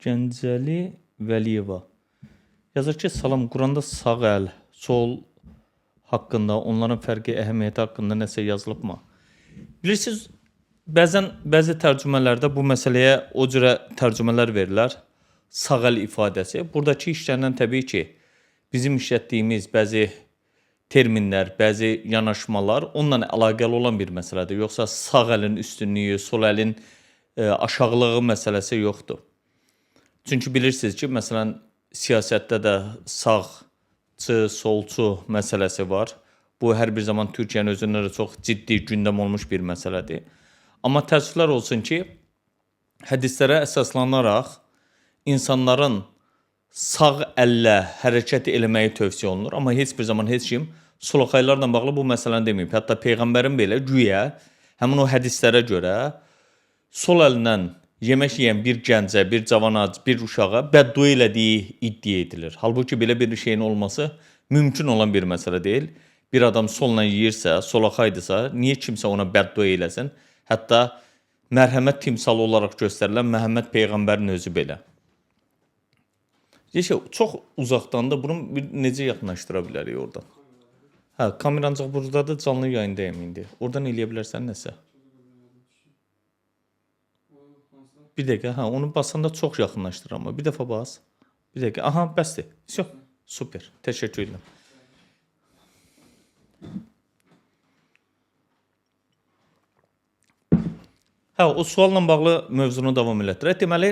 Gəncəli Vəliyeva yazır ki, salam, Quranda sağ əl, sol haqqında, onların fərqi, əhəmiyyəti haqqında nəsə yazılıbmı? Bilirsiniz, bəzi tərcümələrdə bu məsələyə o cürə tərcümələr verirlər. Sağ əl ifadəsi. Buradakı işlənən təbii ki, bizim işlətdiyimiz bəzi terminlər, bəzi yanaşmalar onunla əlaqəli olan bir məsələdir. Yoxsa sağ əlin üstünlüyü, sol əlin aşağılığı məsələsi yoxdur. Çünki bilirsiniz ki, məsələn, siyasətdə də sağçı, solçu məsələsi var. Bu, hər bir zaman Türkiyənin özündə də çox ciddi gündəm olmuş bir məsələdir. Amma təəssüflər olsun ki, hədislərə əsaslanaraq insanların sağ əllə hərəkət eləməyi tövsiyə olunur. Amma heç bir zaman heç kim solakaylarla bağlı bu məsələni deməyib. Hətta Peyğəmbərin belə güya həmin o hədislərə görə sol əllə yemək yeyən bir gəncə, bir cavana, bir uşağa bəddua elədiyi iddia edilir. Halbuki belə bir şeyin olması mümkün olan bir məsələ deyil. Bir adam solla yeyirsə, solakaydısa, niyə kimsə ona bəddua eləsin? Hətta mərhəmət timsalı olaraq göstərilən Məhəmməd Peyğəmbərin özü belə. Çox uzaqdan da bunu necə yaxınlaşdıra bilərik oradan? Hə, kamera ancaq buradadır, canlı yayındayım indi. Oradan eləyə bilərsən nəsə? Bir dəqiqə, hə, onu basanda çox yaxınlaşdırır amma. Bir dəfə bas. Bir dəqiqə, aha, bəsdir. Super, təşəkkür edirəm. Hə, o sualla bağlı mövzunu davam elətdirək. Deməli,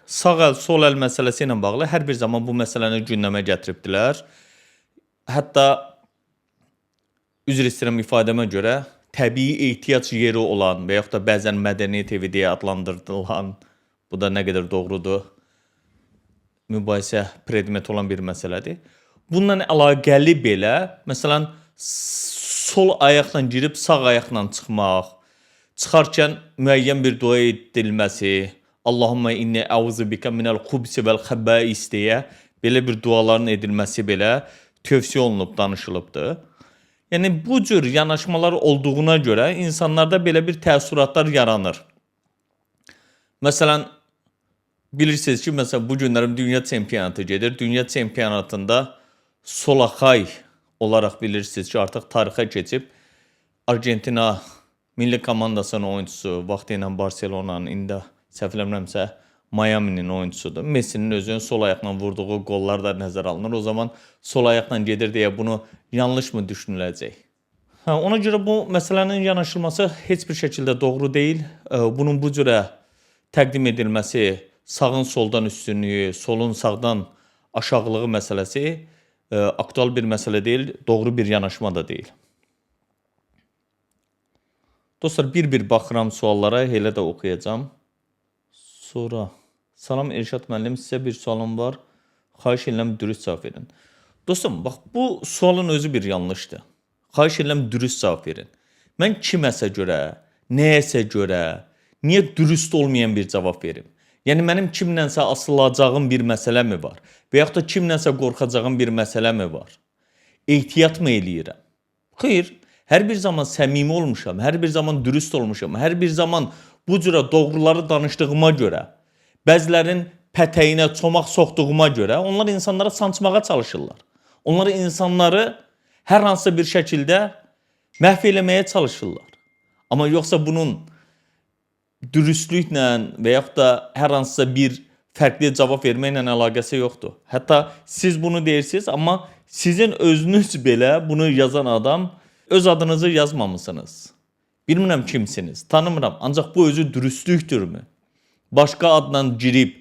sağ əl, sol əl məsələsi ilə bağlı hər bir zaman bu məsələni gündəmə gətiribdilər. Hətta, üzr istəyirəm ifadəmə görə, təbii ehtiyac yeri olan və yaxud da bəzən mədəniyyət evi deyə adlandırılan, bu da nə qədər doğrudur, mübahisə predmeti olan bir məsələdir. Bununla əlaqəli belə, məsələn, sol ayaqla girib sağ ayaqla çıxmaq, çıxarkən müəyyən bir dua edilməsi, Allahumma inni əuzu bika minəl xubsi vəl xəbəis deyə belə bir duaların edilməsi belə tövsiyə olunub, danışılıbdır. Yəni, bu cür yanaşmalar olduğuna görə insanlarda belə bir təəssüratlar yaranır. Məsələn, bilirsiniz ki, məsələn, bu günlərim dünya çempionatı gedir. Dünya çempionatında solakay olaraq bilirsiniz ki, artıq tarixə keçib. Argentina milli komandasının oyuncusu, vaxtı ilə Barcelona'nın, indi səhv eləmirəmsə, Miami'nin oyuncusudur. Messi'nin özünün sol ayaqla vurduğu qollar da nəzərə alınır. O zaman sol ayaqla gedir deyə bunu yanlış mı düşünüləcək? Ona görə bu məsələnin yanaşılması heç bir şəkildə doğru deyil. Bunun bu cürə təqdim edilməsi, sağın soldan üstünlüyü, solun sağdan aşağılığı məsələsi aktual bir məsələ deyil, doğru bir yanaşma da deyil. Dostlar, bir-bir baxıram suallara, elə də oxuyacağım. Sonra, salam Elşad müəllim, sizə bir sualım var. Xahiş edirəm, dürüst cavab verin. Dostum, bax, bu sualın özü bir yanlışdır. Xahiş edirəm, dürüst cavab verin. Mən kiməsə görə, nəyəsə görə, niyə dürüst olmayan bir cavab verim? Yəni, mənim kimlənsə asılacağım bir məsələ mi var? Və yaxud da kimlənsə qorxacağım bir məsələ mi var? Ehtiyat mı eləyirəm? Xeyr, hər bir zaman səmimi olmuşam, hər bir zaman dürüst olmuşam, hər bir zaman bu cürə doğruları danışdığıma görə, bəzilərin pətəyinə çomaq soxduğuma görə onlar insanlara sancmağa çalışırlar. Onlar insanları hər hansısa bir şəkildə məhv eləməyə çalışırlar. Amma yoxsa bunun dürüstlüklə və yaxud da hər hansısa bir fərqli cavab verməklə əlaqəsi yoxdur. Hətta siz bunu deyirsiniz, amma sizin özünüz belə bunu yazan adam öz adınızı yazmamışsınız. Bilmirəm kimsiniz, tanımıram. Ancaq bu özü dürüstlükdürmü? Başqa adla girib,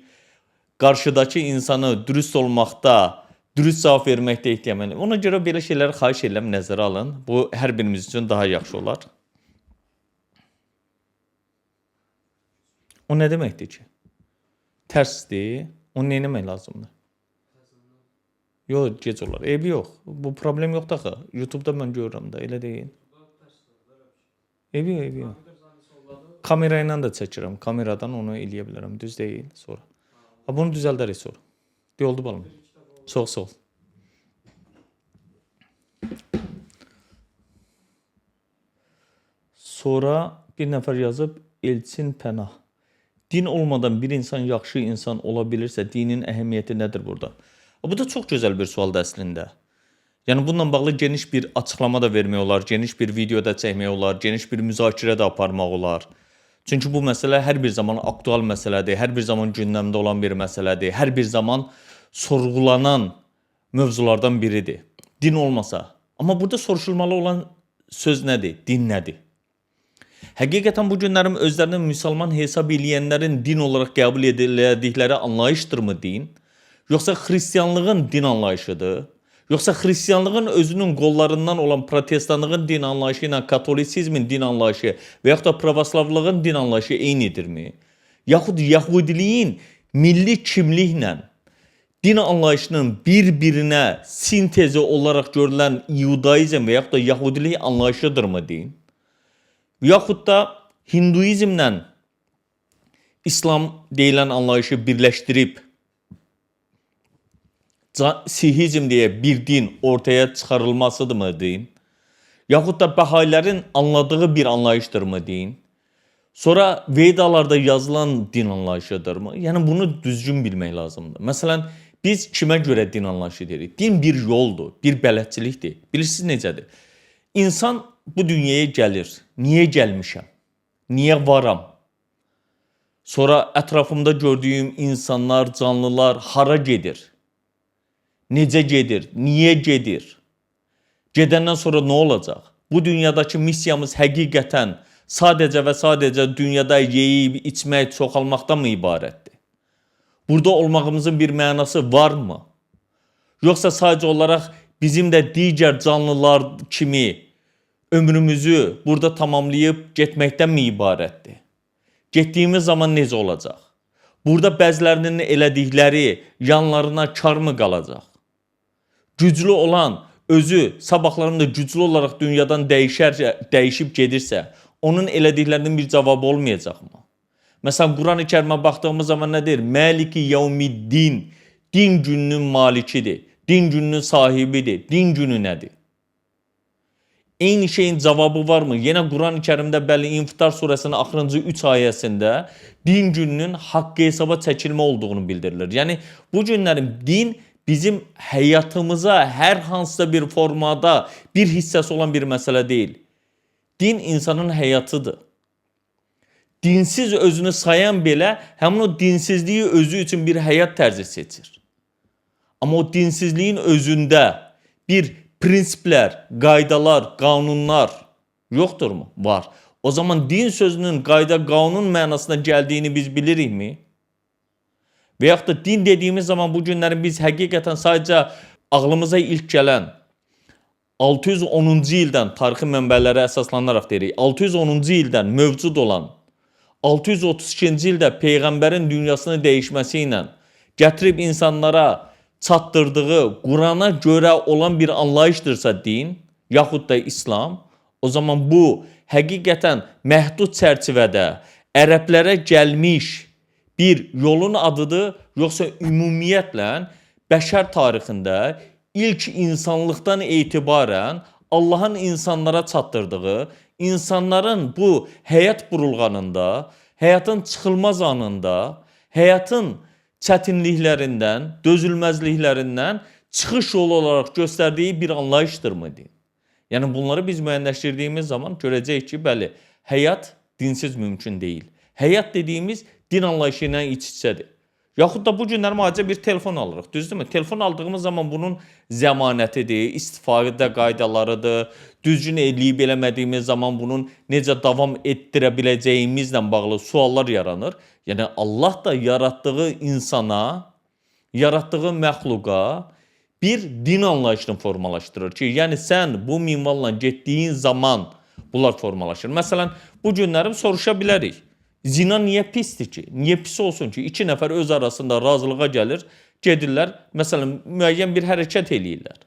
qarşıdakı insanı dürüst olmaqda, dürüst cavab verməkdə ehtiyam. Ona görə belə şeyləri xahiş edirəm, nəzərə alın. Bu, hər birimiz üçün daha yaxşı olar. O nə deməkdir ki? Tərsdir. Onu nə etmək lazımdır? Yox, gec olar. Eybi yox. Bu problem yoxdur axı. YouTube'da mən görürəm də, elə deyil. Eybi yox. Kamera ilə də çəkirəm. Kameradan onu eləyə bilərəm. Düz deyil sonra. Bunu düzəldərik sonra. Oldu balam. Çox sağ ol. Sonra bir nəfər yazıb Elçin Pənah. din olmadan bir insan yaxşı insan olabilirse dinin əhəmiyyəti nədir burada? Bu da çox gözəl bir sualdır əslində. Yəni bununla bağlı geniş bir açıqlama da vermək olar, geniş bir video da çəkmək olar, geniş bir müzakirə də aparmaq olar. Çünki bu məsələ hər bir zaman aktual məsələdir, hər bir zaman gündəmdə olan bir məsələdir, hər bir zaman sorğulanan mövzulardan biridir. Din olmasa. Amma burada soruşulmalı olan söz nədir? Din nədir? Həqiqətən bu günlərin özlərini müsəlman hesab eləyənlərin din olaraq qəbul edildikləri anlayışdırmı din? Yoxsa xristianlığın din anlayışıdır? Yoxsa xristianlığın özünün qollarından olan protestanlığın din anlayışı ilə katolisizmin din anlayışı və yaxud da pravoslavlığın din anlayışı eynidirmi? Yaxud Yahudiliyin milli kimliklə din anlayışının bir-birinə sintezi olaraq görülən Yudaizm və yaxud da Yahudilik anlayışıdırmı din? Yaxud da Hinduizmlə İslam deyilən anlayışı birləşdirib Sihizm diye bir din ortaya çıkarılmasıdır mı din? Yaxud da Bahayilərin anladığı bir anlayışdır mı din? Sonra Vedalarda yazılan din anlayışıdır mı? Yəni bunu düzgün bilmək lazımdır. Məsələn, biz kimə görə din anlayışı deyirik? Din bir yoldur, bir bələdçilikdir. Bilirsiniz necədir? İnsan bu dünyaya gəlir. Niyə gəlmişəm? Niyə varam? Sonra ətrafımda gördüyüm insanlar, canlılar hara gedir? Necə gedir? Niyə gedir? Gedəndən sonra nə olacaq? Bu dünyadakı missiyamız həqiqətən sadəcə və sadəcə dünyada yeyib, içmək, çoxalmaqdan mı ibarətdir? Burada olmağımızın bir mənası varmı? Yoxsa sadəcə olaraq bizim də digər canlılar kimi ömrümüzü burada tamamlayıb getməkdən mi ibarətdir? Getdiyimiz zaman necə olacaq? Burada bəzilərinin elədikləri yanlarına kar mı qalacaq? Güclü olan özü sabahlarında güclü olaraq dünyadan dəyişib gedirsə, onun elədiklərinin bir cavabı olmayacaqmı? Məsələn, Quran-ı Kərimə baxdığımız zaman nə deyir? Məliki yevmiddin, din gününün malikidir, din gününün sahibidir, din günü nədir? Eyni şeyin cavabı varmı? Yenə Quran-ı Kərimdə bəli İnfitar surəsinin axırıncı 3 ayəsində din gününün haqqı hesaba çəkilmə olduğunu bildirilir. Yəni bu günlərin din bizim həyatımıza hər hansısa bir formada bir hissəsi olan bir məsələ deyil. Din insanın həyatıdır. Dinsiz özünü sayan belə həmin o dinsizliyi özü üçün bir həyat tərzi seçir. Amma o dinsizliyin özündə bir prinsiplər, qaydalar, qanunlar yoxdurmu? Var. O zaman din sözünün qayda, qanun mənasına gəldiyini biz bilirikmi? Və yaxud da din dediyimiz zaman bu günlərin biz həqiqətən sadəcə ağlımıza ilk gələn 610-cu ildən tarixi mənbələrə əsaslanaraq deyirik. 610-cu ildən mövcud olan 632-ci ildə Peyğəmbərin dünyasını dəyişməsi ilə gətirib insanlara çatdırdığı Qurana görə olan bir anlayışdırsa din, yaxud da İslam, o zaman bu həqiqətən məhdud çərçivədə ərəblərə gəlmiş bir yolun adıdır, yoxsa ümumiyyətlə bəşər tarixində ilk insanlıqdan etibarən Allahın insanlara çatdırdığı, insanların bu həyat burulğanında, həyatın çıxılmaz anında, həyatın çətinliklərindən, dözülməzliklərindən çıxış yolu olaraq göstərdiyi bir anlayışdırmı din? Yəni bunları biz müəyyənləşdirdiyimiz zaman görəcəyik ki, bəli, həyat dinsiz mümkün deyil. Həyat dediyimiz din anlayışı ilə iç-içədir. Yaxud da bu günlər müalicə bir telefon alırıq, düzdürmü? Telefon aldığımız zaman bunun zəmanətidir, istifadə qaydalarıdır, düzgün eləyib eləmədiyimiz zaman bunun necə davam etdirə biləcəyimizlə bağlı suallar yaranır. Yəni Allah da yaratdığı insana, yaratdığı məxluqa bir din anlayışını formalaşdırır ki, yəni sən bu minvalla getdiyin zaman bunlar formalaşır. Məsələn, bu günlərim soruşa bilərik. Zina niyə pisdir ki? Niyə pis olsun ki? İki nəfər öz arasında razılığa gəlir, gedirlər, məsələn, müəyyən bir hərəkət eləyirlər.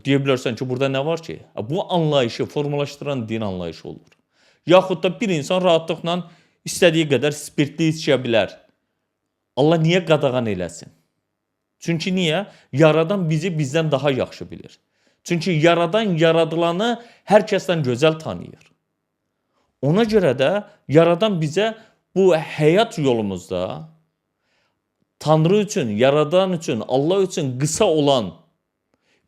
Deyə bilərsən ki, burada nə var ki? Bu anlayışı formalaşdıran din anlayışı olur. Yaxud da bir insan rahatlıqla istədiyi qədər spirtli içə bilər. Allah niyə qadağan eləsin? Çünki niyə? Yaradan bizi bizdən daha yaxşı bilir. Çünki yaradan yaradılanı hər kəsdən gözəl tanıyır. Ona görə də yaradan bizə bu həyat yolumuzda Tanrı üçün, Yaradan üçün, Allah üçün qısa olan,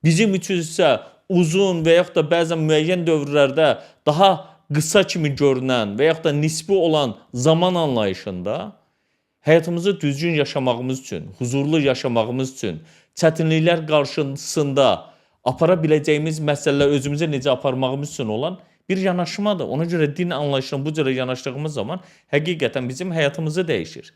bizim üçün isə uzun və yaxud da bəzən müəyyən dövrlərdə daha qısa kimi görünən və yaxud da nisbi olan zaman anlayışında həyatımızı düzgün yaşamağımız üçün, huzurlu yaşamağımız üçün, çətinliklər qarşısında apara biləcəyimiz məsələlər özümüzə necə aparmağımız üçün olan bir yanaşmadır. Ona görə din anlayışına bu cürə yanaşdığımız zaman həqiqətən bizim həyatımızı dəyişir.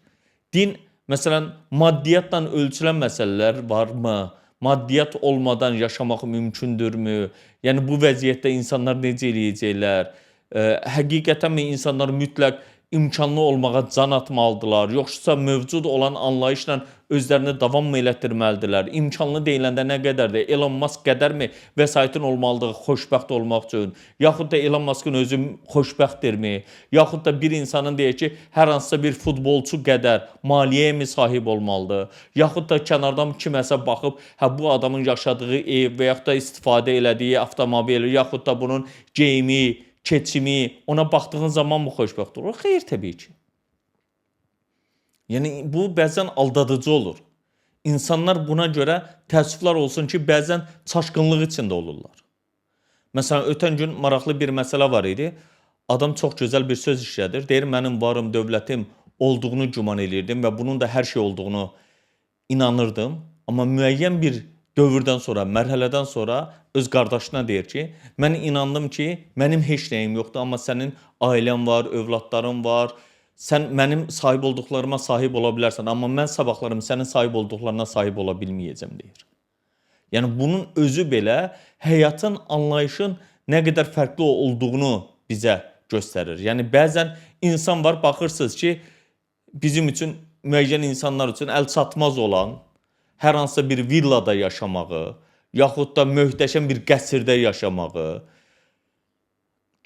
Din, məsələn, maddiyyatla ölçülən məsələlər varmı? Maddiyyat olmadan yaşamaq mümkündürmü? Yəni bu vəziyyətdə insanlar necə eləyəcəklər? Həqiqətənmi insanlar mütləq imkanlı olmağa can atmalıdırlar, yoxsa mövcud olan anlayışla özlərini davam mı elətdirməlidirlər? İmkanlı deyiləndə nə qədərdir? Elon Musk qədərmi vəsaitin olmalıdır xoşbəxt olmaq üçün? Yaxud da Elon Musk'ın özü xoşbəxtdirmi? Yaxud da bir insanın deyək ki, hər hansısa bir futbolçu qədər maliyyəyə mi sahib olmalıdır? Yaxud da kənardan kiməsə baxıb, hə bu adamın yaşadığı ev və yaxud da istifadə elədiyi avtomobil, yaxud da bunun geyimi, keçimi, ona baxdığın zaman mı xoşbəxt olur? Xeyr, təbii ki. Yəni, bu bəzən aldadıcı olur. İnsanlar buna görə təəssüflər olsun ki, bəzən çaşqınlıq içində olurlar. Məsələn, ötən gün maraqlı bir məsələ var idi. Adam çox gözəl bir söz işlədir. Deyir, mənim varım, dövlətim olduğunu güman eləyirdim və bunun da hər şey olduğunu inanırdım. Amma müəyyən bir dövrdən sonra, mərhələdən sonra öz qardaşına deyir ki, mən inandım ki, mənim heç nəyim yoxdur, amma sənin ailən var, övladların var, sən mənim sahib olduqlarıma sahib ola bilərsən, amma mən sabahlarım sənin sahib olduqlarına sahib ola bilməyəcəm, deyir. Yəni, bunun özü belə həyatın, anlayışın nə qədər fərqli olduğunu bizə göstərir. Yəni, bəzən insan var, baxırsınız ki, bizim üçün, müəyyən insanlar üçün əlçatmaz olan, hər hansısa bir villada yaşamağı, yaxud da möhtəşəm bir qəsrdə yaşamağı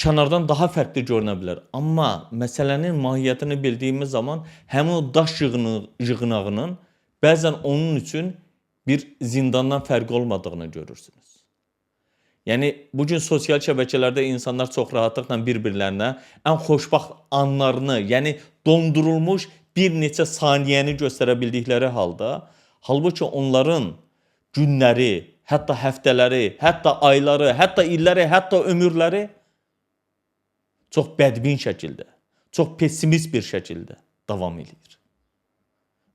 kənardan daha fərqli görünə bilər. Amma məsələnin mahiyyətini bildiyimiz zaman həmin o daş yığınağının bəzən onun üçün bir zindandan fərqi olmadığını görürsünüz. Yəni, bugün sosial şəbəkələrdə insanlar çox rahatlıqla bir-birlərinə ən xoşbaxt anlarını, yəni dondurulmuş bir neçə saniyəni göstərə bildikləri halda, halbuki onların günləri, hətta həftələri, hətta ayları, hətta illəri, hətta ömürləri çox bədbin şəkildə, çox pessimist bir şəkildə davam edir.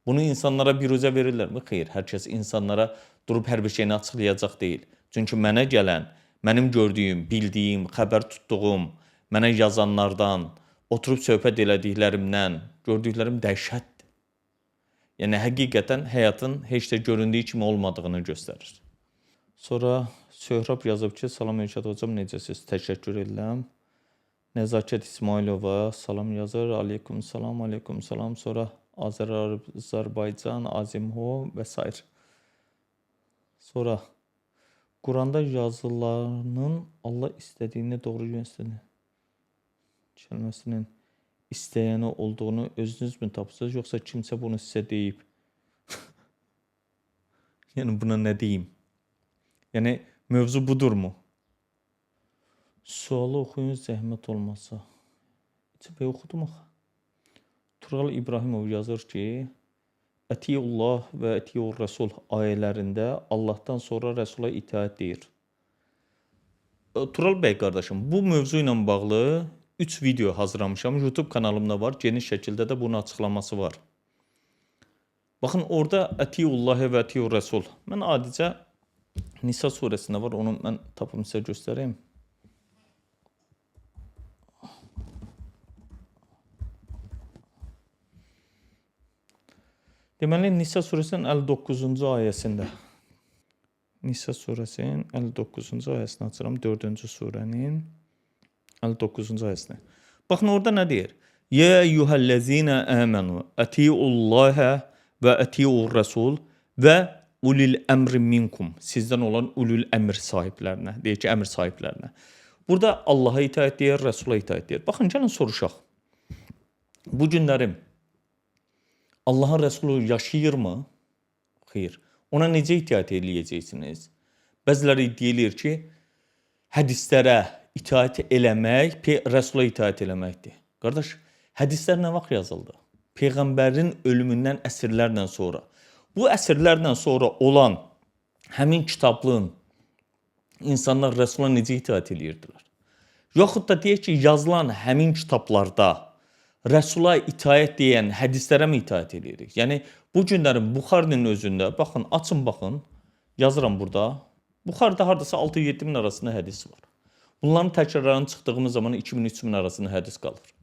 Bunu insanlara biruzə verirlərmi? Xeyr, hər kəs insanlara durub hər bir şeyini açıqlayacaq deyil. Çünki mənə gələn, mənim gördüyüm, bildiyim, xəbər tutduğum, mənə yazanlardan, oturub söhbət elədiklərimdən, gördüklərim dəhşətdir. Yəni, həqiqətən həyatın heç də göründüyü kimi olmadığını göstərir. Sonra Söhrab yazıb ki, salam Elşad hocam, necəsiz? Təşəkkür edirəm. Nəzakət İsmailova salam yazır. Aleyküm salam, aleyküm salam. Sonra Azərbaycan, Azimho və s. Sonra Quranda yazılarının Allah istədiyini doğru göstərir. Kəlməsinin istəyəni olduğunu özünüz mü tapırsınız, yoxsa kimsə bunu sizə deyib? Yəni, buna nə deyim? Yəni, mövzu budurmu? Sualı oxuyun, zəhmət olmasa. İçəbəy oxudum axı. Tural İbrahimov yazır ki, Ətiyullah və Ətiyur Rəsul ayələrində Allahdan sonra Rəsula itaət deyir. Tural bəy qardaşım, bu mövzu ilə bağlı 3 video hazırlamışam. YouTube kanalımda var. Geniş şəkildə də bunun açıqlaması var. Baxın, orada Ətiyullahi və Ətiyur Rəsul. Mən adicə Nisa surəsində var. Onu mən tapım sizə göstəreyim. Deməli, Nisa surəsinin 59-cu ayəsində. Nisa surəsinin 59-cu ayəsini açıram. 4-cü surənin 59-cu ayəsini. Baxın, orada nə deyir? Yə eyyuhəl-ləzinə əmənu ətiullahə və ətiur rəsul və ulil əmri minkum. Sizdən olan ulul əmr sahiblərinə. Deyir ki, əmr sahiblərinə. Burada Allaha itaət deyir, Rəsula itaət deyir. Baxın, gəlin soruşaq. Bu günlərim Allahın Rəsulu yaşayırmı? Xeyr. Ona necə itaət eləyəcəksiniz? Bəziləri deyilir ki, hədislərə itaət eləmək, Rəsula itaət eləməkdir. Qardaş, Hədislər nə vaxt yazıldı? Peyğəmbərin ölümündən əsrlərlə sonra. Bu əsrlərlə sonra olan həmin kitablığın insanlar Rəsula necə itaat edirdilər? Yaxud da deyək ki, yazılan həmin kitablarda Rəsula itaət deyən hədislərə mi itaət edirik? Yəni, bu günlərin Buxarinin özündə, baxın, açın, baxın, yazıram burada. Buxarda haradasa 6-7 min arasında hədis var. Bunların təkrarlarının çıxdığımız zaman 2-3 min arasında hədis qalır.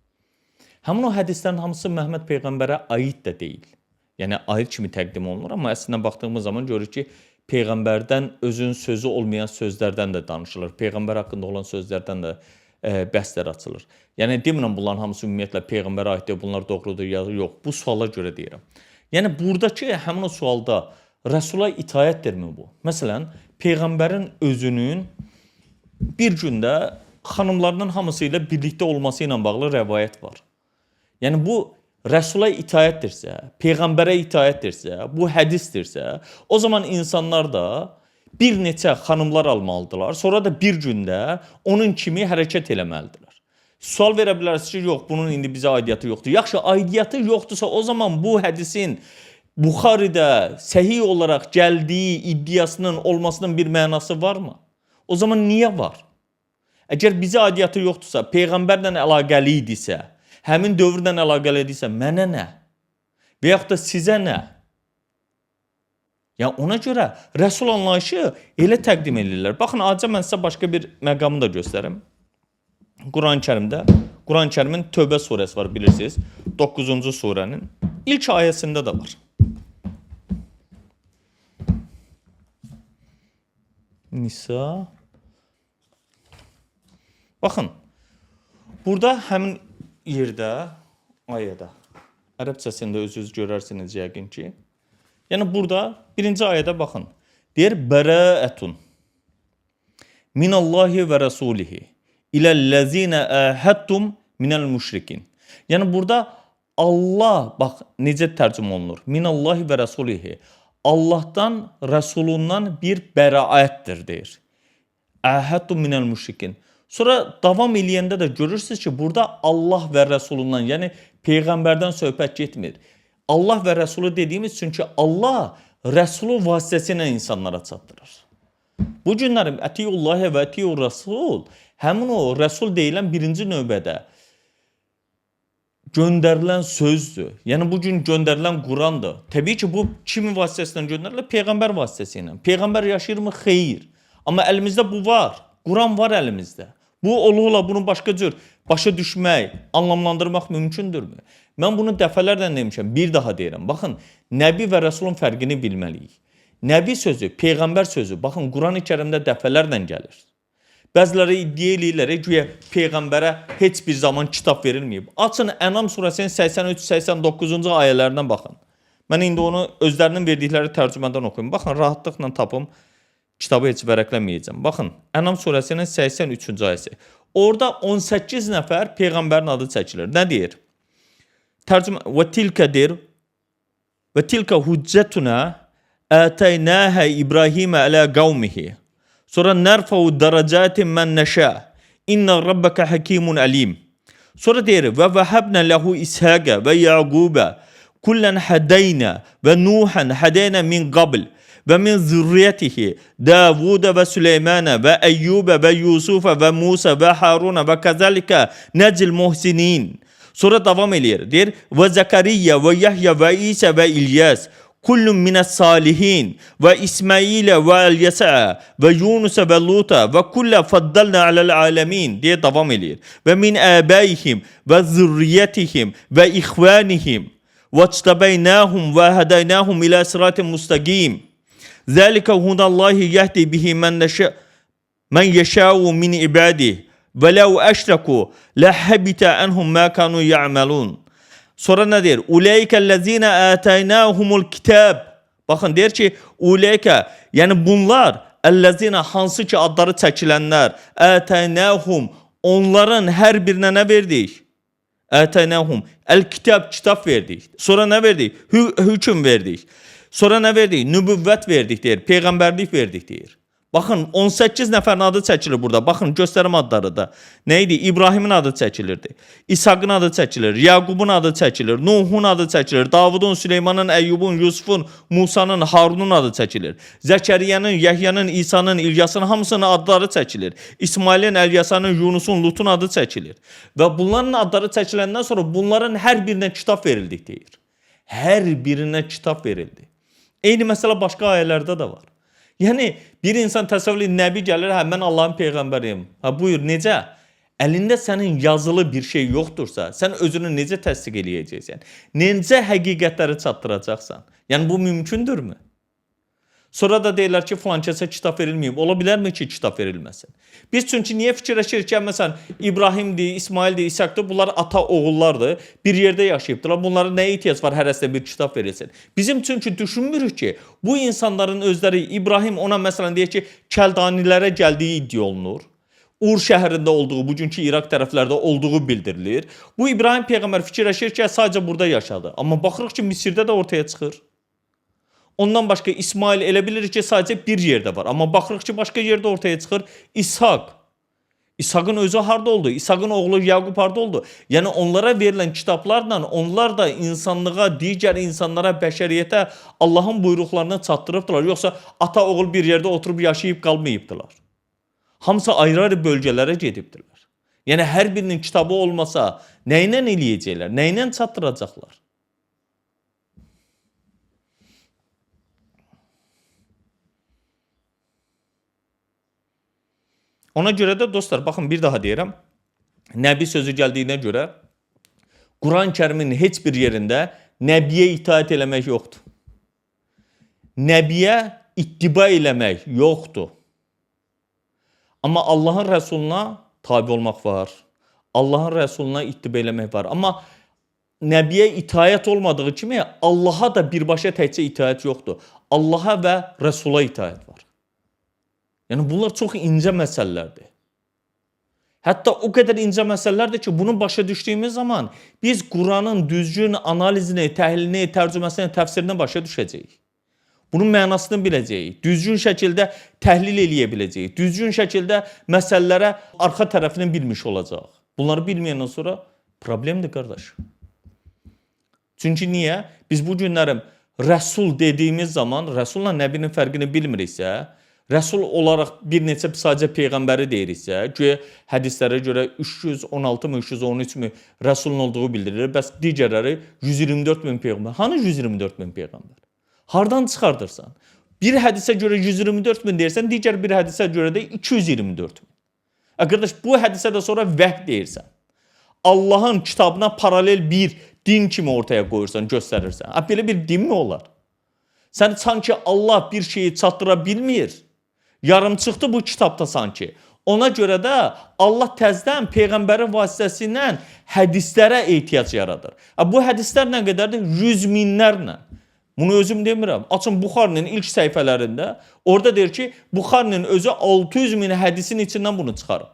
Həmin o hədislərin hamısı Məhəmməd Peyğəmbərə aid də deyil. Yəni, aid kimi təqdim olunur, amma əslində baxdığımız zaman görürük ki, Peyğəmbərdən özünün sözü olmayan sözlərdən də danışılır. Peyğəmbər haqqında olan sözlərdən də bəhslər açılır. Yəni, demirəm bunların hamısı ümumiyyətlə Peyğəmbərə aiddir, bunlar doğrudur, ya yox. Bu suala görə deyirəm. Yəni, buradakı həmin o sualda Rəsula itaətdirmi bu? Məsələn, Peyğəmbərin özünün bir gündə xanımlarının hamısı ilə birlikdə olması ilə bağlı rəvayət var. Yəni, bu Rəsula itaətdirsə, Peyğəmbərə itaətdirsə, bu hədisdirsə, o zaman insanlar da bir neçə xanımlar almalıdırlar. Sonra da bir gündə onun kimi hərəkət eləməlidirlər. Sual verə bilərsiniz ki, yox, bunun indi bizə aidiyyatı yoxdur. Yaxşı, aidiyyatı yoxdursa, o zaman bu hədisin Buxaridə səhih olaraq gəldiyi iddiasının olmasının bir mənası varmı? O zaman niyə var? Əgər bizə aidiyyatı yoxdursa, Peyğəmbərlə əlaqəli idisə, həmin dövrlə əlaqəli idisə, mənə nə? Və yaxud da sizə nə? Yəni, ona görə Rəsul anlayışı elə təqdim edirlər. Baxın, acı mən sizə başqa bir məqamı da göstərim. Quran-ı Kərimin Tövbə surəsi var, bilirsiniz. 9-cu surənin ilk ayəsində də var. Nisa. Baxın, burada həmin yerdə, ayədə, ərəbcəsində özünüz görərsiniz yəqin ki. Yəni, burada birinci ayədə baxın. Deyir, Bərəətun minallahi və rəsulihi iləl-ləzinə əhəttum minəl-müşrikin. Yəni, burada Allah, bax, necə tərcümə olunur? Minallahi və rəsulihi. Allahdan, Rəsulundan bir bəraətdir, deyir. Əhəttum minəl-müşrikin. Sonra davam eləyəndə də görürsünüz ki, burada Allah və Rəsulundan, yəni Peyğəmbərdən söhbət getmir. Allah və Rəsulu dediyimiz çünki Allah Rəsulu vasitəsilə insanlara çatdırır. Bu günlərim Ətiyullahi və Ətiyur Rəsul, həmin o Rəsul deyilən birinci növbədə göndərilən sözdür. Yəni, bugün göndərilən Qurandır. Təbii ki, bu kimin vasitəsilə göndərilir? Peyğəmbər vasitəsilə. Peyğəmbər yaşayırmı? Xeyr. Amma əlimizdə bu var. Quran var əlimizdə. Bu olurla bunu başqa cür başa düşmək, anlamlandırmaq mümkündürmü? Mən bunu dəfələrlə demişəm, bir daha deyirəm. Baxın, Nəbi və Rəsulun fərqini bilməliyik. Nəbi sözü, Peyğəmbər sözü, baxın, Quran-ı Kərimdə dəfələrlə gəlir. Bəziləri iddia eləyirlər, güya Peyğəmbərə heç bir zaman kitab verilməyib. Açın, Ənam surəsinin 83-89-cu ayələrindən baxın. Mən indi onu özlərinin verdikləri tərcümədən oxuyum. Baxın, rahatlıqla tapım, kitabı heç vərəqləməyəcəm. Baxın, Ənam surəsinin 83-cü ayəsi. Orada 18 nəfər Peyğəmbərin adı çəkilir. Nə deyir? Tərcümə, və tilkədir, və tilkə hüccətuna ətəynəhə İbrahimə ələ qavmihi. Sonra nərfəu dərəcətin mən nəşə. İnnə rabbəkə həkimun əlim. Sonra deyir, və vəhəbnə ləhu İshəqə və Yəqubə kullən hədəynə və Nuhən hədəynə min qabl və min zürriyyətihi Davudə və Süleymanə və Əyyubə və Yusufə və Musa və Haruna və kəzəlikə nəcil muhsinin. Sonra davam eləyir. Deyir, və Zəkəriyyə və Yəhyə və İsə və İlyas kullun minəs salihin və İsmailə və Əlyəsə və Yunusə və Luta və kullə faddalna aləl aləmin deyə davam eləyir. Və min əbəyihim və zürriyyətihim və ixvanihim və çtabəynəhum və hədəynəhum ilə sıratın müstəqim. Zəlikə hudallahi yəhdi bihi mən yeşəu min ibadih və ləv əşrəku ləhəbitə ənhum mə kanu ya'məlun. Sonra nə deyir? Uləykəl-ləzinə ətəynəhumul kitab. Baxın, deyir ki, uləykə, yəni bunlar, əlləzinə hansı ki adları çəkilənlər, ətəynəhum, onların hər birinə nə verdik? Ətəynəhum, əl-kitab, kitab verdik. Sonra nə verdik? Hüküm verdik. Sonra nə verdik? Nübüvvət verdik, deyir. Peyğəmbərlik verdik, deyir. Baxın 18 nəfərin adı çəkilir burada. Baxın göstərim adları da. Nə idi? İbrahimin adı çəkilirdi. İshaqın adı çəkilir. Yaqubun adı çəkilir. Nuhun adı çəkilir. Davudun, Süleymanın, Əyyubun, Yusufun, Musanın, Harunun adı çəkilir. Zəkəriyanın, Yəhyanın, İsa'nın, İlyasın hamısının adları çəkilir. İsmailin, Əlyasa'nın, Yunusun, Lutun adı çəkilir. Və bunların adları çəkiləndən sonra bunların hər birinə kitab verildi deyir. Hər birinə kitab verildi. Eyni məsələ başqa ayələrdə də var. Yəni bir insan təsəvvür edir, nəbi gəlir, hə mən Allahın peyğəmbəriyəm. Ha buyur, necə? Əlində sənin yazılı bir şey yoxdursa, sən özünü necə təsdiq eləyəcəksən? Necə həqiqətləri çatdıracaqsan? Yəni bu mümkündürmü? Sonra da deyirlər ki, filan kəsə kitab verilməyib. Ola bilərmi ki, kitab verilməsin? Biz çünki niyə fikirləşirik ki, məsələn, İbrahimdir, İsmaildir, İshaqdır, bunlar ata oğullardır, bir yerdə yaşayıbdılar. Bunlara nə ehtiyac var hərəsinə bir kitab verilsin? Bizim çünki düşünmürük ki, bu insanların özləri, İbrahim ona məsələn deyək ki, Kəldanilərə gəldiyi iddia olunur. Ur şəhərində olduğu, bugünkü İraq tərəflərdə olduğu bildirilir. Bu İbrahim peyğəmbər fikirləşir ki, sadəcə burada yaşadı. Amma baxırıq ki, Misirdə də ortaya çıxır. Ondan başqa İsmail elə bilir ki, sadəcə bir yerdə var. Amma baxırıq ki, başqa yerdə ortaya çıxır İshaq. İshaqın özü harda oldu? İshaqın oğlu Yaqub harda oldu? Yəni onlara verilən kitablarla onlar da insanlığa, digər insanlara, bəşəriyyətə Allahın buyruqlarını çatdırıbdılar. Yoxsa ata oğul bir yerdə oturub yaşayıb qalmayıbdılar. Hamısı ayrı-ayrı bölgələrə gedibdilər. Yəni hər birinin kitabı olmasa nə ilə eləyəcəklər? Nə ilə çatdıracaqlar? Ona görə də dostlar, baxın bir daha deyirəm. Nəbi sözü gəldiyinə görə Quran-Kərimin heç bir yerində Nəbiyə itaat eləmək yoxdur. Nəbiyə ittiba eləmək yoxdur. Amma Allahın Rəsuluna tabi olmaq var. Allahın Rəsuluna ittiba eləmək var. Amma Nəbiyə itaət olmadığı kimi Allaha da birbaşa təkcə itaət yoxdur. Allaha və Rəsula itaət var. Yəni bunlar çox incə məsələlərdir. Hətta o qədər incə məsələlərdir ki, bunu başa düşdüyümüz zaman biz Quranın düzgün analizini, təhlilini, tərcüməsini, təfsirini başa düşəcəyik. Bunun mənasını biləcəyik. Düzgün şəkildə təhlil eləyə biləcəyik. Düzgün şəkildə məsələlərə arxa tərəfini bilmiş olacaq. Bunları bilməyəndən sonra problemdir qardaş. Çünki niyə? Biz bu günlərim Rəsul dediyimiz zaman Rəsulla Nəbinin fərqini bilmiriksə, Rəsul olaraq bir neçə sadəcə peyğəmbəri deyiriksə, güya hədislərə görə 316 mı, 313 mü Rəsulun olduğu bildirilir. Bəs digərləri 124 min peyğəmbər. Hanı 124 min peyğəmbər? Hardan çıxardırsan? Bir hədisə görə 124 min deyirsən, digər bir hədisə görə də 224 min. Qardaş, bu hədisə də sonra vəh deyirsən. Allahın kitabına paralel bir din kimi ortaya qoyursan, göstərirsən. Belə bir din mi olar? Sən sanki Allah bir şeyi çatdıra bilmir. Yarımçıqdı bu kitabda sanki. Ona görə də Allah təzdən peyğəmbərin vasitəsilə hədislərə ehtiyac yaradır. Bu hədislər nə qədərdir? 100 minlərlə. Bunu özüm demirəm. Açın Buxarinin ilk səhifələrində orada deyir ki, Buxarinin özü 600 min hədisin içindən bunu çıxarıb.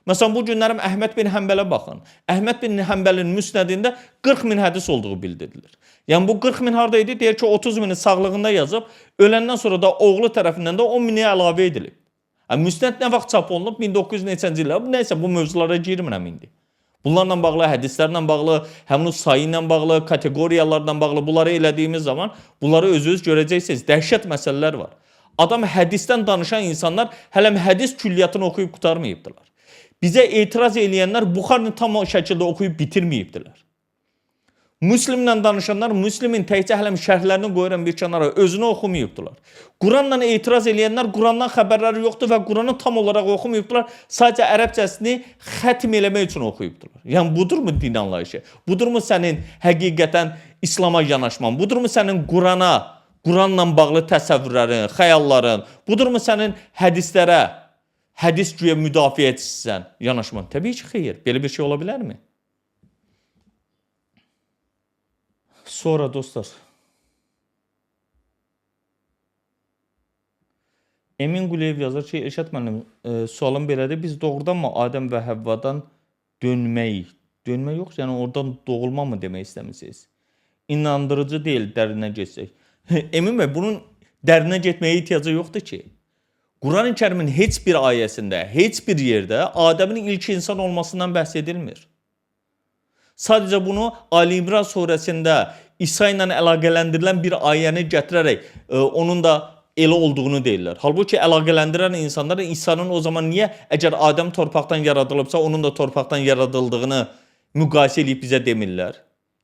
Məsələn, bu günlərim Əhməd bin Həmbələ baxın. Əhməd bin Həmbəlin müsnədində 40 min hədis olduğu bildirilir. Yəni bu 40 min harada idi? Deyir ki, 30 mini sağlığında yazıb, öləndən sonra da oğlu tərəfindən də 10 mini əlavə edilib. Müsnəd nə vaxt çap olunub? 1900 neçənci illər. Nəysə, bu mövzulara girmirəm indi. Bunlarla bağlı, hədislərlə bağlı, həmin o sayı ilə bağlı, kateqoriyalarla bağlı bunları elədiyimiz zaman bunları özünüz görəcəksiniz. Dəhşət məsələlər var. Adam hədisdən danışan insanlar hələm hədis külliyyatını oxuyub qutarmayıbdılar. Bizə etiraz eləyənlər Buxarını tam o şəkildə oxuyub bitirməyibdilər. Müslimlə danışanlar Müslimin təkcə hələm şərhlərini qoyuran bir kənara özünü oxumayıbdılar. Quranla etiraz eləyənlər Qurandan xəbərləri yoxdur və Quranı tam olaraq oxumayıbdılar. Sadəcə ərəbcəsini xətm eləmək üçün oxuyubdular. Yəni budurmu din anlayışı? Budurmu sənin həqiqətən İslama yanaşman? Budurmu sənin Quranla bağlı təsəvvürlərin, xəyalların? Budurmu sənin hədislərə, hədis güya müdafiəçisən yanaşman? Təbii ki, xeyr. Belə bir şey ola bilərmi? Sonra dostlar, Emin Quliyev yazır ki, Elşad müəllim, sualım belədir. Biz doğrudanmı Adəm və Həvvadan dönmək yox, yəni oradan doğulma mı demək istəmisiniz? İnandırıcı deyil, dərinə geçsək. Emin bəy, bunun dərinə getməyə ehtiyacı yoxdur ki. Quran-ı Kərimin heç bir ayəsində, heç bir yerdə Adəmin ilk insan olmasından bəhs edilmir. Sadəcə bunu Ali İmran surəsində İsa ilə əlaqələndirilən bir ayəni gətirərək onun da elə olduğunu deyirlər. Halbuki əlaqələndirən insanlar İsa'nın o zaman niyə əgər Adəm torpaqdan yaradılıbsa onun da torpaqdan yaradıldığını müqayisə edib bizə demirlər?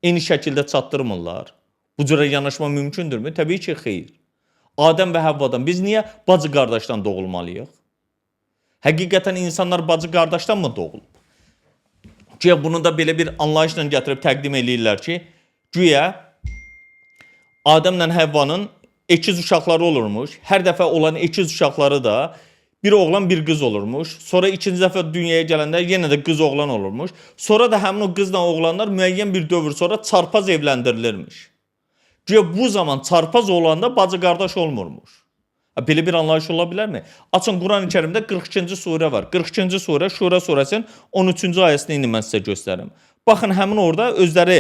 Eyni şəkildə çatdırmırlar. Bu cürə yanaşma mümkündürmü? Təbii ki, xeyr. Adəm və Həvvadan biz niyə bacı qardaşdan doğulmalıyıq? Həqiqətən insanlar bacı qardaşdan mı doğulub? Güya bunu da belə bir anlayışla gətirib təqdim edirlər ki, güya Adəmlə Həvvanın ekiz uşaqları olurmuş. Hər dəfə olan ekiz uşaqları da bir oğlan bir qız olurmuş. Sonra ikinci dəfə dünyaya gələndə yenə də qız oğlan olurmuş. Sonra da həmin o qızla oğlanlar müəyyən bir dövr sonra çarpaz evləndirilirmiş. Güya bu zaman çarpaz olanda bacı qardaş olmurmuş. Belə bir anlayış ola bilərmi? Açın Quran-ı Kərimdə 42-ci surə var. 42-ci surə Şura surəsinin 13-cü ayəsini indi mən sizə göstərim. Baxın həmin orada özləri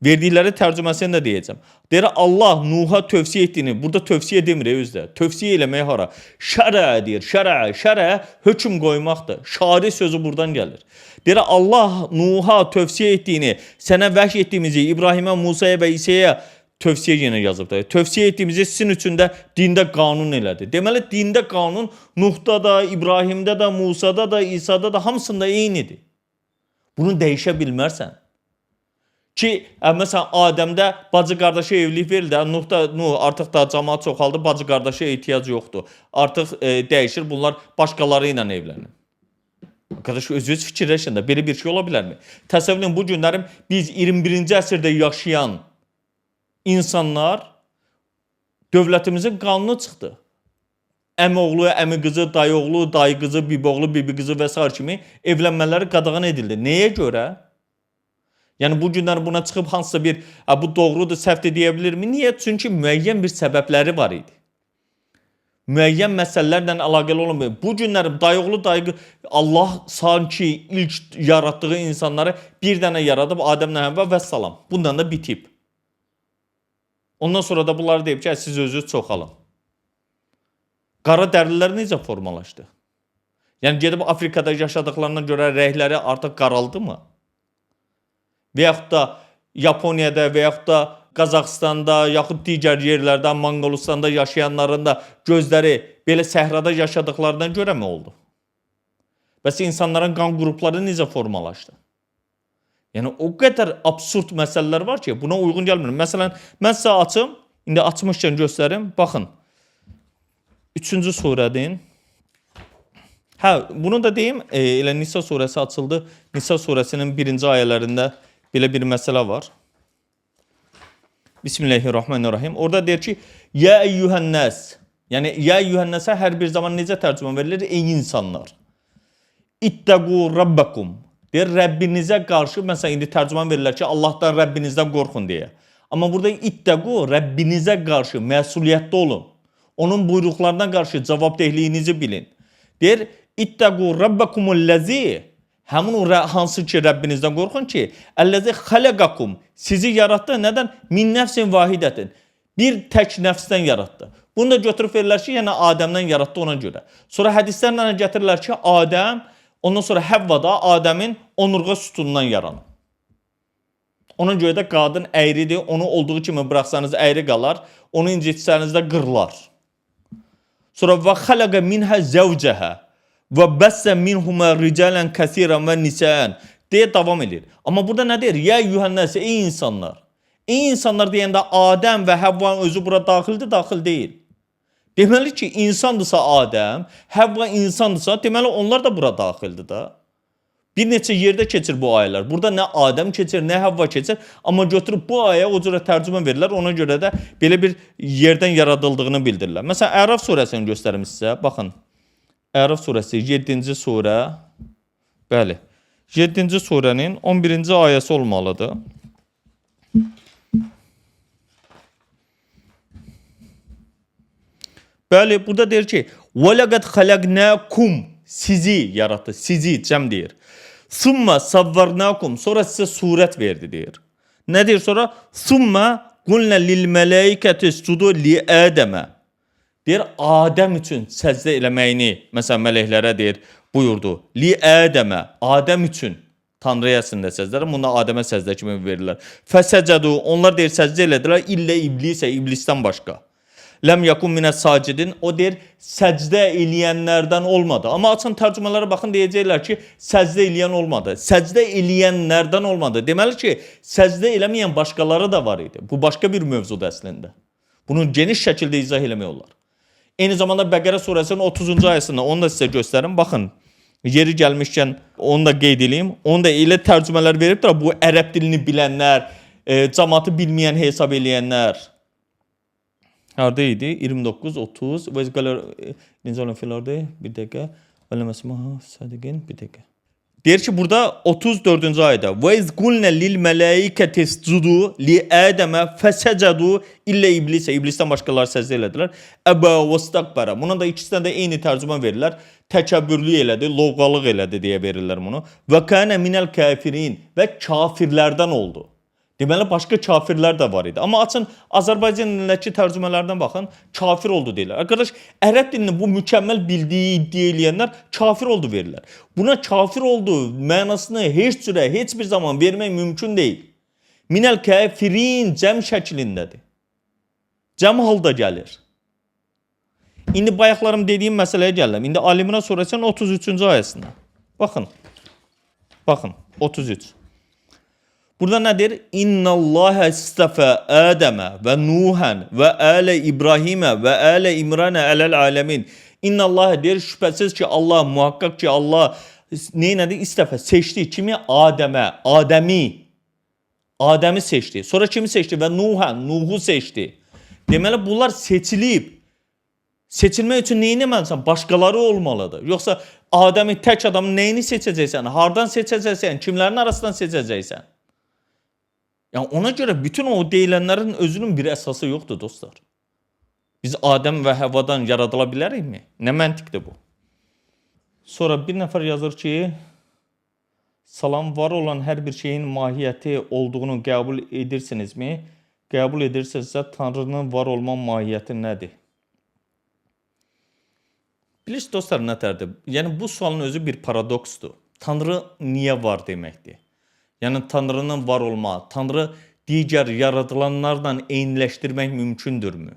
verdikləri tərcüməsini də deyəcəm. Deyir Allah Nuh'a tövsiyə etdiyini, burada tövsiyə demir özdə. Tövsiyə eləmək hara? Şərə deyir. Şərə hökm qoymaqdır. Şari sözü buradan gəlir. Deyir Allah Nuh'a tövsiyə etdiyini, sənə vəhy etdiyimizi İbrahimə, Musaya və İsa'ya tövsiyə yenə yazıb da. Tövsiyə etdiyimizi sizin üçün də dində qanun elədi. Deməli dində qanun Nuhda da, İbrahimdə də, Musada da, İsa'da da hamısında eynidir. Bunu dəyişə bilmərsən. Ki, məsələn, Adəmdə bacı qardaşa evlilik verildi. Nuh artıq da cəmaət çoxaldı, bacı qardaşa ehtiyac yoxdur. Artıq dəyişir, bunlar başqaları ilə evlənir. Arkadaş, özünüz fikirləşin də, belə bir şey ola bilərmi? Təsəvvür edin, bu günlərim biz 21-ci əsrdə yaşayan insanlar dövlətimizin qanunu çıxdı. Əmi oğlu, əmi qızı, dayı oğlu, dayı qızı, bibi oğlu, bibi qızı və s. kimi evlənmələri qadağan edildi. Nəyə görə? Yəni bu günlər buna çıxıb hansısa bir bu doğrudur, səhvdir deyə bilirmi? Niyə? Çünki müəyyən bir səbəbləri var idi. Müəyyən məsələlərlə əlaqəli olmuyor. Bu günlər dayıoğlu, dayı Allah sanki ilk yaratdığı insanları bir dənə yaradıb Adəmlə Həvva və salam. Bundan da bitib. Ondan sonra da bunları deyib ki, siz özünüz çoxalın. Qara dərlilər necə formalaşdı? Yəni gedib Afrikada yaşadıqlarına görə rəhləri artıq qaraldı mı? Və yaxud da Yaponiyada və yaxud da Qazaxstanda, yaxud digər yerlərdə, Monqolistanda yaşayanların da gözləri belə səhrada yaşadıqlarından görə mi oldu? Bəs insanların qan qrupları necə formalaşdı? Yəni o qədər absurd məsələlər var ki, buna uyğun gəlmir. Məsələn, mən sizə açım, indi açmışkən göstərim. Baxın, 3-cü surədir. Bunu da deyim, elə Nisa surəsi açıldı. Nisa surəsinin 1-ci ayələrində belə bir məsələ var. Bismillahirrahmanirrahim. Orada deyir ki, Ya eyyuhənnəs. Yəni, Ya eyyuhənnəsə hər bir zaman necə tərcümə verilir? Ey insanlar. İttəqu rabbakum. Deyir, Rəbbinizə qarşı, məsələn, indi tərcümə verirlər ki, Allahdan, Rəbbinizdən qorxun deyə. Amma burada ittəqu, Rəbbinizə qarşı məsuliyyətli olun. Onun buyruqlarına qarşı cavabdehliyinizi bilin. Deyir, ittəqu rabbakumullazi. Həmin o hansı ki Rəbbinizdən qorxun ki, əlləzi xaləqakum, sizi yaratdı, nədən? Min nəfsin vahidətin. Bir tək nəfsdən yaratdı. Bunu da götürüb verirlər ki, yəni Adəmdən yaratdı ona görə. Sonra hədislərlə gətirirlər ki, Adəm, ondan sonra Həvva da Adəmin onurğa sütunundan yaranır. Ona görə də qadın əyridir, onu olduğu kimi bıraxsanız əyri qalar, onu incitsəniz də qırlar. Sonra və xaləqə minhə zəvcəhə. Və bəssə minhumə ricələn kəsirən və nisəən deyə davam edir. Amma burada nə deyir? Ya yuhənnəsə, ey insanlar. Ey insanlar deyəndə Adəm və Həvvanın özü bura daxildir, daxil deyil. Deməli ki, insandırsa Adəm, Həvva insandırsa, deməli onlar da bura daxildir da. Bir neçə yerdə keçir bu ayələr. Burada nə Adəm keçir, nə Həvva keçir. Amma götürüb bu ayəyə o cürə tərcümə verirlər. Ona görə də belə bir yerdən yaradıldığını bildirirlər. Məsələn, Əraf surəsini göstərim sizə. Baxın. Əraf surəsi 7-ci surə. Bəli. 7-ci surənin 11-ci ayəsi olmalıdır. Bəli, burada deyir ki, وَلَقَدْ خَلَقْنَاكُمْ sizi yarattı. Sizi cəm deyir. Summa savvarnakum. Sonra sizə surət verdi deyir. Nə deyir sonra? Summa qulna lil mələikəti iscudu li Ədəmə. Deyir, Adəm üçün səcdə eləməyini, məsələn, mələklərə deyir, buyurdu. Li Ədəmə, Adəm üçün Tanrıya əslində səcdələr, bunda Adəmə səcdə kimi verirlər. Fəsəcədu, onlar deyir, səcdə elədilər, illə iblisə, iblisdən başqa. Ləm yakun minəs sacidin, o deyir, səcdə eləyənlərdən olmadı. Amma açın tərcümələrə baxın, deyəcəklər ki, səcdə eləyən olmadı. Səcdə eləyənlərdən olmadı. Deməli ki, səcdə eləməyən başqaları da var idi. Bu başqa bir mövzudur əslində. Bunu geniş şəkildə izah eləmək olar. Eyni zamanda Bəqərə surəsinin 30-cu ayəsində onu da sizə göstərim. Baxın, yeri gəlmişkən onu da qeyd edeyim. Onu da elə tərcümələr veribdir. Bu ərəb dilini bilənlər, cəmaatı bilməyən hesab eləyənlər. Harada idi? 29, 30. Və izqalar inzalın filardı. Bir dəqiqə. Vələməsmaha sədiqin. Bir dəqiqə. Deyir ki, burada 34-cü ayda və izqulnə lil mələikəti iscudu li Ədəmə fəsəcədu illə iblisə. İblisdən başqaları səcdə elədilər. Əbə və istakbara. Buna da ikisindən də eyni tərcümə verirlər. Təkəbbürlü elədi, lovğalıq elədi deyə verirlər bunu. Və kənə minəl kafirin və kafirlərdən oldu. Deməli, başqa kafirlər də var idi. Amma açın, Azərbaycan dilindəki tərcümələrdən baxın, kafir oldu deyirlər. Arkadaş, ərəb dilini bu mükəmməl bildiyi iddia eləyənlər kafir oldu verirlər. Buna kafir oldu mənasını heç cürə, heç bir zaman vermək mümkün deyil. Minəl kafirin cəm şəklindədir. Cəm halda gəlir. İndi bayaqlarım dediyim məsələyə gəlirəm. İndi Ali İmran surəsinin 33-cü ayəsində. Baxın. Baxın, 33. Burada nədir? İnnallâhe istəfə Ədəmə və Nuhən və ələ İbrahimə və ələ İmranə ələl aləmin. İnnallâhe deyir, şübhəsiz ki, Allah, muhakkak ki, Allah neynədir? İstəfə, seçdi. Kimi? Adəmə, Adəmi. Adəmi seçdi. Sonra kimi seçdi? Və Nuhən, Nuhu seçdi. Deməli, bunlar seçilib. Seçilmək üçün neyini eləməlisən? Başqaları olmalıdır. Yoxsa Adəmi tək adamın neyini seçəcəksən? Hardan seçəcəksən? Kimlərin arasından seçəcəksən? Yəni ona görə bütün o deyilənlərin özünün bir əsası yoxdur dostlar. Biz Adəm və Həvvadan yaradıla bilərikmi? Nə məntiqdir bu? Sonra bir nəfər yazır ki, salam, var olan hər bir şeyin mahiyyəti olduğunu qəbul edirsinizmi? Qəbul edirsinizsə Tanrının var olma mahiyyəti nədir? Bilirsiniz dostlar, nətərdir? Yəni bu sualın özü bir paradoksdur. Tanrı niyə var deməkdir? Yəni Tanrının var olma, Tanrı digər yaradılanlarla eyniləşdirmək mümkündürmü?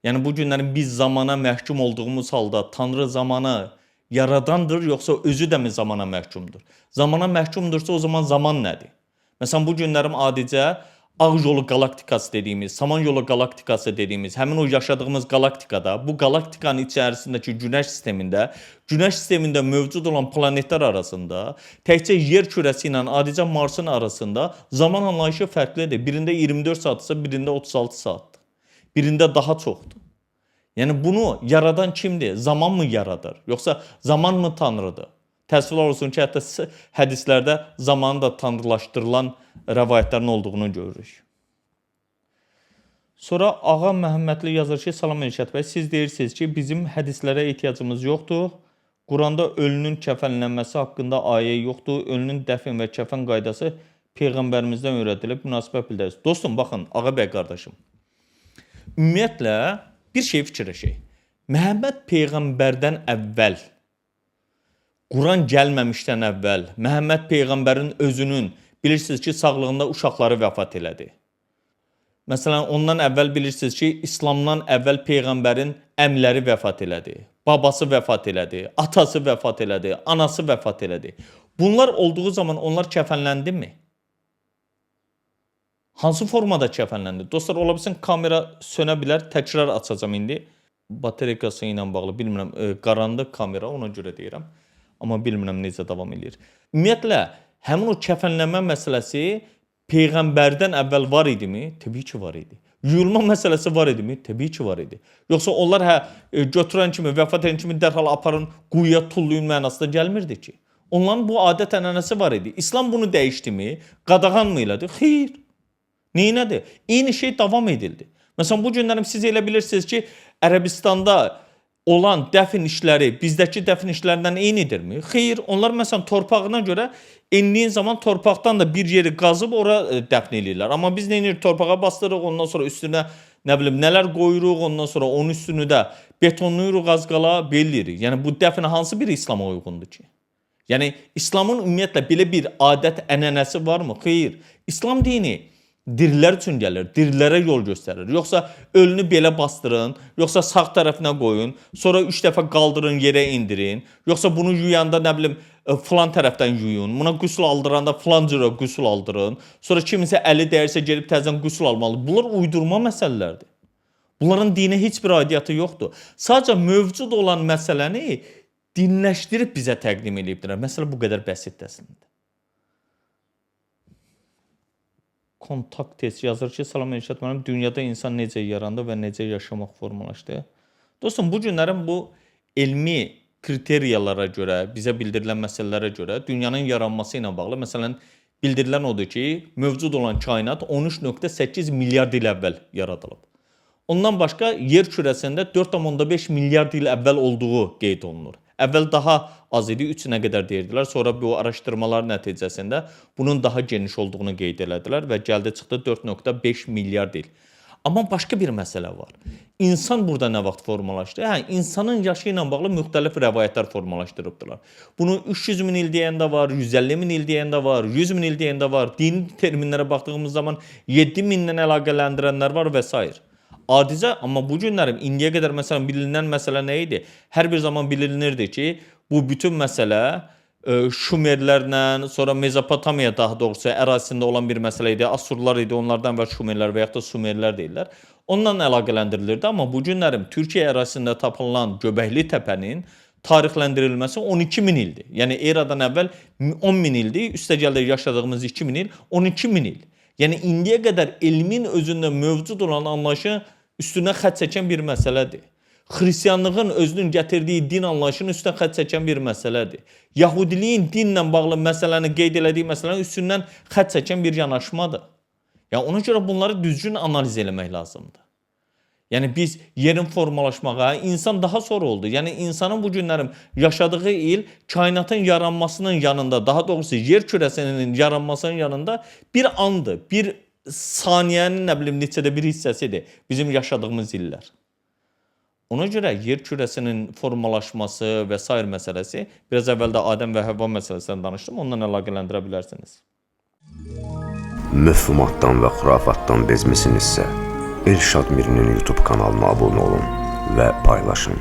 Yəni bu günlərin biz zamana məhkum olduğumuz halda Tanrı zamanı yaradandır, yoxsa özü də mi zamana məhkumdur? Zamana məhkumdursa o zaman zaman nədir? Məsələn bu günlərim adicə Ağ yolu galaktikası dediyimiz, Samanyolu galaktikası dediyimiz, həmin o yaşadığımız galaktikada, bu galaktikanın içərisindəki Günəş sistemində mövcud olan planetlər arasında, təkcə yer kürəsi ilə adicə Marsın arasında zaman anlayışı fərqlidir. Birində 24 saatdırsa, birində 36 saatdır. Birində daha çoxdur. Yəni bunu yaradan kimdir? Zaman mı yaradır? Yoxsa zaman mı Tanrıdır? Təəssüflər olsun ki, hətta hədislərdə zamanı da tanrılaşdırılan rəvayətlərin olduğunu görürük. Sonra Ağa Məhəmmədli yazır ki, salam Elşad bəy, siz deyirsiniz ki, bizim hədislərə ehtiyacımız yoxdur. Quranda ölünün kəfənlənməsi haqqında ayə yoxdur. Ölünün dəfn və kəfən qaydası Peyğəmbərimizdən öyrədilib, münasibət bildirirsiniz. Dostum, baxın, Ağa bəy qardaşım. Ümumiyyətlə, bir şey fikirləşək. Məhəmməd Peyğəmbərdən əvvəl, Quran gəlməmişdən əvvəl Məhəmməd Peyğəmbərin özünün bilirsiniz ki, sağlığında uşaqları vəfat elədi. Məsələn, ondan əvvəl bilirsiniz ki, İslamdan əvvəl Peyğəmbərin əmləri vəfat elədi. Babası vəfat elədi, atası vəfat elədi, anası vəfat elədi. Bunlar olduğu zaman onlar kəfənləndi mi? Hansı formada kəfənləndi? Dostlar, ola bilsin kamera sönə bilər, təkrar açacağım indi. Bateriyası ilə bağlı, bilmirəm, qaranlıq kamera, ona görə deyirəm. Amma bilmirəm necə davam edir. Ümumiyyətlə, həmin o kəfənlənmə məsələsi Peyğəmbərdən əvvəl var idimi? Təbii ki, var idi. Yuyulma məsələsi var idimi? Təbii ki, var idi. Yoxsa onlar götürən kimi, vəfat edən kimi dərhal aparın, quyuya tullayın mənasında gəlmirdi ki. Onların bu adət ənənəsi var idi. İslam bunu dəyişdimi? Qadağan mı elədi? Xeyr. Neynədir? Eyni şey davam edildi. Məsələn, bu günlərim siz elə bilirsiniz ki, Ərəbistanda olan dəfn işləri bizdəki dəfn işlərindən eynidirmi? Xeyr, onlar məsələn torpağına görə endiyin zaman torpaqdan da bir yeri qazıb ora dəfn edirlər. Amma biz nə edirik? Torpağa bastırırıq, ondan sonra üstünə nə bilim nələr qoyuruq, ondan sonra onun üstünü də betonlayırıq az qala, belliyirik. Yəni bu dəfnə hansı bir İslama uyğundur ki? Yəni İslamın ümumiyyətlə belə bir adət ənənəsi varmı? Xeyr. İslam dini dirilər üçün gəlir, dirilərə yol göstərir. Yoxsa ölünü belə bastırın, yoxsa sağ tərəfinə qoyun, sonra 3 dəfə qaldırın, yerə indirin, yoxsa bunu yuyanda nə bilim filan tərəfdən yuyun, buna qüsl aldıranda filan cürə qüsl aldırın, sonra kimisə əli dəyirsə gedib təzədən qüsl almalı. Bunlar uydurma məsələlərdir. Bunların dinə heç bir aidiyyatı yoxdur. Sadəcə mövcud olan məsələni dinləşdirib bizə təqdim edibdirlər. Məsələ bu qədər bəsitdir əslində. Kontakt test yazır ki, salam Elşad müəllim, dünyada insan necə yarandı və necə yaşamaq formalaşdı? Dostum, bu günlərin bu elmi kriteriyalara görə, bizə bildirilən məsələlərə görə dünyanın yaranması ilə bağlı, məsələn, bildirilən odur ki, mövcud olan kainat 13.8 milyard il əvvəl yaradılıb. Ondan başqa, yer kürəsində 4,5 milyard il əvvəl olduğu qeyd olunur. Əvvəl daha az idi, 3-nə qədər deyirdilər. Sonra bu araşdırmalar nəticəsində bunun daha geniş olduğunu qeyd elədilər və gəldi çıxdı 4,5 milyard il. Amma başqa bir məsələ var. İnsan burada nə vaxt formalaşdı? İnsanın yaşı ilə bağlı müxtəlif rəvayətlər formalaşdırıbdılar. Bunu 300 min il deyən də var, 150 min il deyən də var, 100 min il deyən də var. Dini terminlərə baxdığımız zaman 7 minlə əlaqələndirənlər var və s. Adicə, amma bu günlərim indiyə qədər məsələn bilinən məsələ nə idi? Hər bir zaman bilinirdi ki, bu bütün məsələ Şumerlərlə, sonra Mezopotamiya daha doğrusu ərazisində olan bir məsələ idi. Asurlar idi, onlardan və Şumerlər və yaxud da Sumerlər deyirlər. Onunla əlaqələndirilirdi, amma bu günlərim Türkiyə ərazisində tapılan Göbəkli təpənin tarixləndirilməsi 12 min ildir. Yəni eradan əvvəl 10 min ildir, üstəgəldə yaşadığımız 2 min il, 12 min il. Yəni indiyə qədər elmin özündə mövcud olan anlayışı üstünə xətt çəkən bir məsələdir. Xristianlığın özünün gətirdiyi din anlayışının üstünə xətt çəkən bir məsələdir. Yahudiliyin dinlə bağlı məsələni qeyd elədiyi məsələnin üstündən xətt çəkən bir yanaşmadır. Yəni ona görə bunları düzgün analiz eləmək lazımdır. Yəni biz yerin formalaşmağa, insan daha sonra oldu. Yəni insanın bu günlərim yaşadığı il kainatın yaranmasının yanında, daha doğrusu yer kürəsinin yaranmasının yanında bir andır, bir saniyənin nə bilim neçədə bir hissəsidir bizim yaşadığımız illər. Ona görə yer kürəsinin formalaşması və s. məsələsi, biraz əvvəldə Adəm və Həvva məsələsindən danışdım, ondan əlaqələndirə bilərsiniz. Məfhumatdan və xurafatdan bezmisinizsə, Elşad Mirinin YouTube kanalına abunə olun və paylaşın.